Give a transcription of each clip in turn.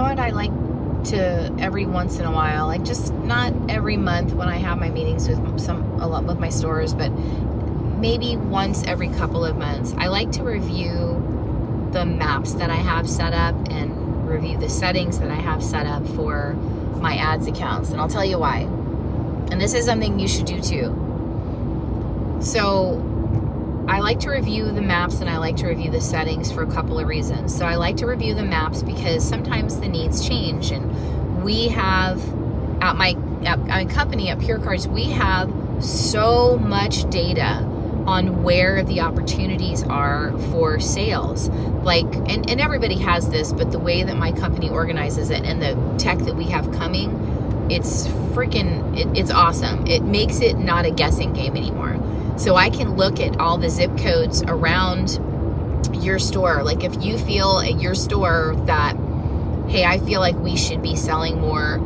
know what, I like to every once in a while, like just not every month when I have my meetings with a lot with my stores, but maybe once every couple of months, I like to review the maps that I have set up and review the settings that I have set up for my ads accounts. And I'll tell you why. And this is something you should do too. So I like to review the maps and I like to review the settings for a couple of reasons. So I like to review the maps because sometimes the needs change, and we have at my company at Pure Cars, we have so much data on where the opportunities are for sales. Like, and everybody has this, but the way that my company organizes it and the tech that we have coming, it's freaking, it's awesome. It makes it not a guessing game anymore. So I can look at all the zip codes around your store. Like if you feel at your store that, hey, I feel like we should be selling more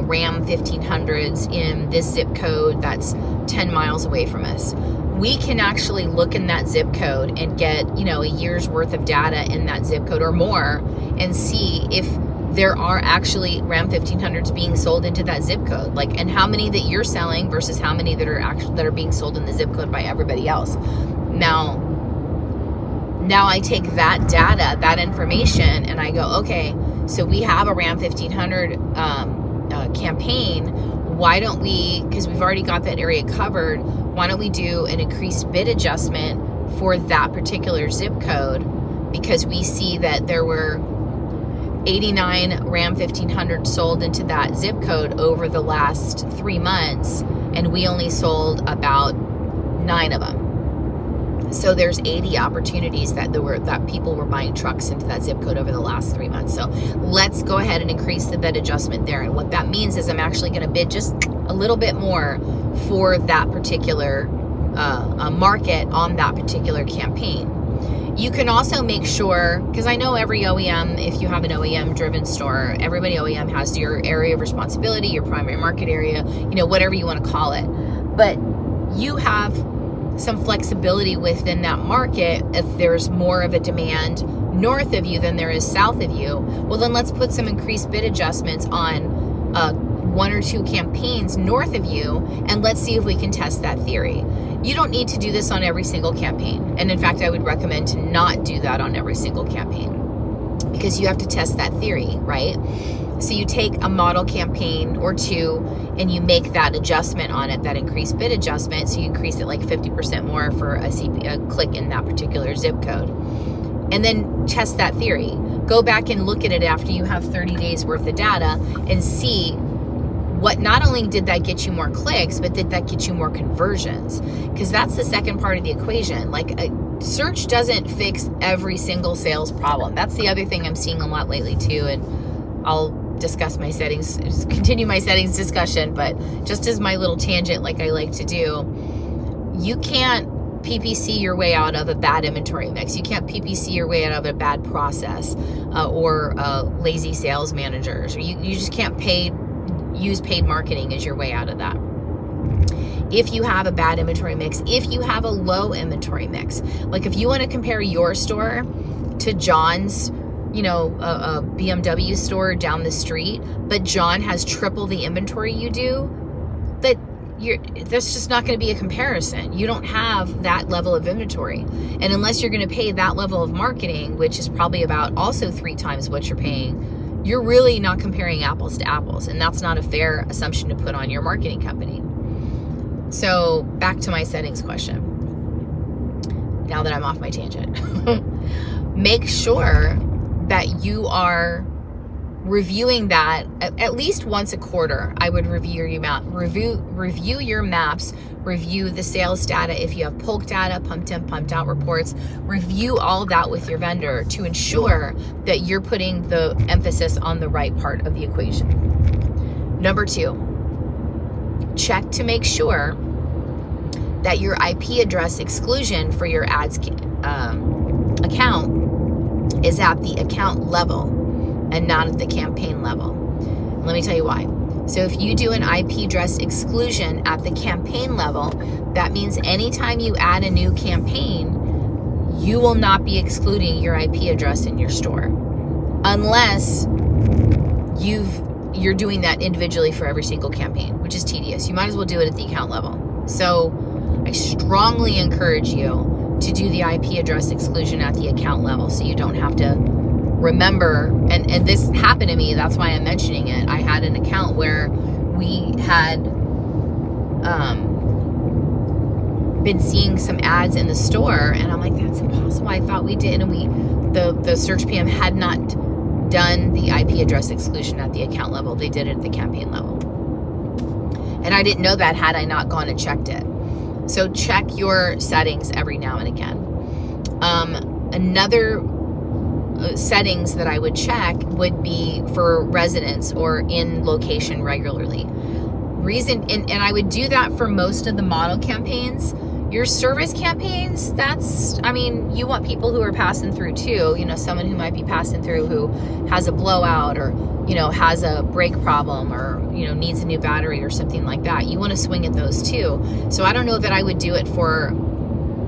Ram 1500s in this zip code that's 10 miles away from us. We can actually look in that zip code and get, a year's worth of data in that zip code or more and see if there are actually Ram 1500s being sold into that zip code, like, and how many that you're selling versus how many that are being sold in the zip code by everybody else. Now I take that data, that information, and I go, okay, so we have a Ram 1500 campaign. Why don't we, because we've already got that area covered, why don't we do an increased bid adjustment for that particular zip code? Because we see that there were 89 Ram 1500 sold into that zip code over the last 3 months, and we only sold about 9 of them. So there's 80 opportunities that people were buying trucks into that zip code over the last 3 months. So let's go ahead and increase the bid adjustment there. And what that means is I'm actually going to bid just a little bit more for that particular market on that particular campaign. You can also make sure, because I know every OEM, if you have an OEM driven store, everybody OEM has your area of responsibility, your primary market area, whatever you want to call it. But you have some flexibility within that market. If there's more of a demand north of you than there is south of you, well, then let's put some increased bid adjustments on 1 or 2 campaigns north of you, and let's see if we can test that theory. You don't need to do this on every single campaign. And in fact, I would recommend to not do that on every single campaign, because you have to test that theory, right? So you take a model campaign or 2 and you make that adjustment on it, that increased bid adjustment. So you increase it like 50% more for a click in that particular zip code. And then test that theory. Go back and look at it after you have 30 days worth of data and see what, not only did that get you more clicks, but did that get you more conversions? Because that's the second part of the equation. Like, search doesn't fix every single sales problem. That's the other thing I'm seeing a lot lately too. And I'll discuss my settings, continue my settings discussion, but just as my little tangent, like I like to do, you can't PPC your way out of a bad inventory mix. You can't PPC your way out of a bad process or lazy sales managers. Or you just can't use paid marketing as your way out of that. If you have a bad inventory mix, if you have a low inventory mix, like if you want to compare your store to John's, a BMW store down the street, but John has triple the inventory you do, that's just not going to be a comparison. You don't have that level of inventory. And unless you're going to pay that level of marketing, which is probably about also 3 times what you're paying, you're really not comparing apples to apples. And that's not a fair assumption to put on your marketing company. So back to my settings question. Now that I'm off my tangent, make sure that you are reviewing that at least once a quarter. I would review your maps, review the sales data. If you have bulk data, pumped in, pumped out reports, review all that with your vendor to ensure that you're putting the emphasis on the right part of the equation. Number 2, check to make sure that your IP address exclusion for your ads account is at the account level and not at the campaign level. Let me tell you why. So if you do an IP address exclusion at the campaign level, that means anytime you add a new campaign, you will not be excluding your IP address in your store, unless you're doing that individually for every single campaign, which is tedious. You might as well do it at the account level. So I strongly encourage you to do the IP address exclusion at the account level, so you don't have to remember. And this happened to me, that's why I'm mentioning it. I had an account where we had been seeing some ads in the store, and I'm like, that's impossible. I thought we did, and the search PM had not done the IP address exclusion at the account level. They did it at the campaign level. And I didn't know that had I not gone and checked it. So check your settings every now and again. Another settings that I would check would be for residents or in location regularly. And I would do that for most of the model campaigns. Your service campaigns, you want people who are passing through too. Someone who might be passing through who has a blowout or, has a brake problem or, needs a new battery or something like that. You want to swing at those too. So I don't know that I would do it for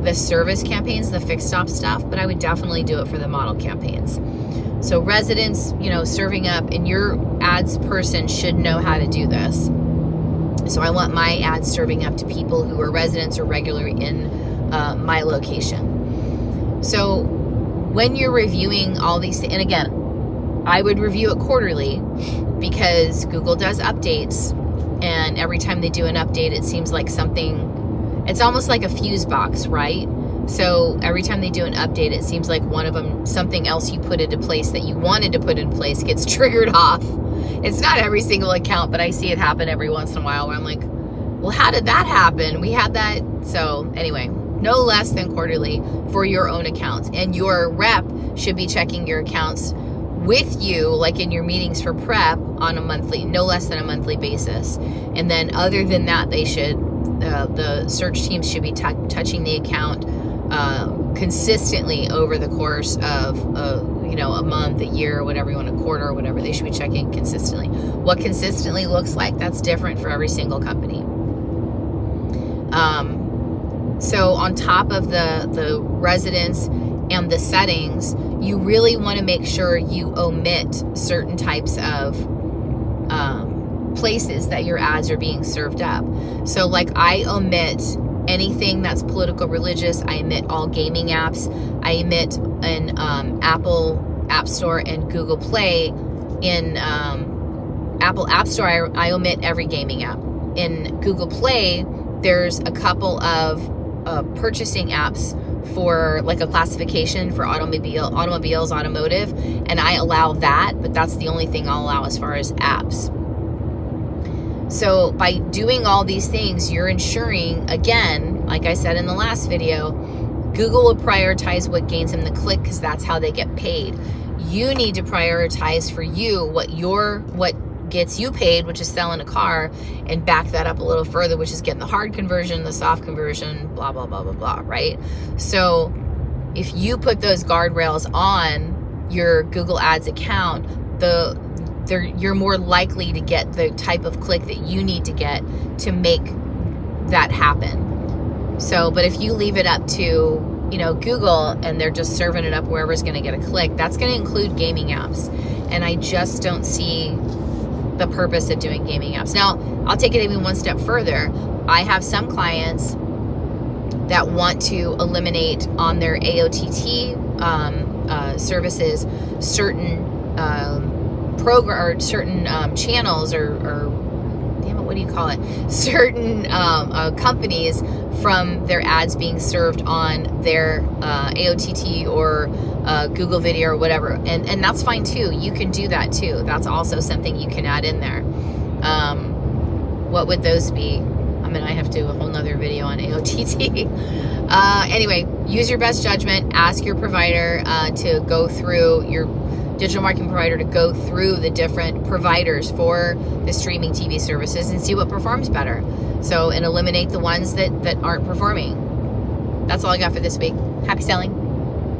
the service campaigns, the fixed stop stuff, but I would definitely do it for the model campaigns. So residents, serving up, and your ads person should know how to do this. So I want my ads serving up to people who are residents or regular in my location. So when you're reviewing all these things, and again, I would review it quarterly because Google does updates, and every time they do an update, it seems like it's almost like a fuse box, right? So every time they do an update, it seems like one of them, something else you put into place that you wanted to put in place gets triggered off. It's not every single account, but I see it happen every once in a while where I'm like, well, how did that happen? We had that. So anyway, no less than quarterly for your own accounts. And your rep should be checking your accounts with you, like in your meetings for prep, on no less than a monthly basis. And then other than that, they should, the search teams should be touching the account consistently over the course of a month, a year, whatever you want, a quarter, or whatever. They should be checking consistently. What consistently looks like, that's different for every single company. So on top of the residents and the settings, you really want to make sure you omit certain types of places that your ads are being served up. So like I omit anything that's political, religious. I omit all gaming apps. I omit an Apple App Store and Google Play. In Apple App Store, I omit every gaming app. In Google Play, there's a couple of purchasing apps for like a classification for automobiles, automotive, and I allow that, but that's the only thing I'll allow as far as apps. So by doing all these things, you're ensuring, again, like I said in the last video, Google will prioritize what gains them the click because that's how they get paid. You need to prioritize for you what gets you paid, which is selling a car, and back that up a little further, which is getting the hard conversion, the soft conversion, blah, blah, blah, blah, blah, right? So if you put those guardrails on your Google Ads account, you're more likely to get the type of click that you need to get to make that happen. So, but if you leave it up to, Google, and they're just serving it up wherever's going to get a click, that's going to include gaming apps. And I just don't see the purpose of doing gaming apps. Now, I'll take it even one step further. I have some clients that want to eliminate on their AOTT services certain certain channels or what do you call it? Certain companies from their ads being served on their AOTT or Google Video or whatever, and that's fine too. You can do that too. That's also something you can add in there. What would those be? I have to do a whole nother video on AOTT. Anyway, use your best judgment. Ask your provider to go through your digital marketing provider to go through the different providers for the streaming TV services and see what performs better. So, and eliminate the ones that aren't performing. That's all I got for this week. Happy selling.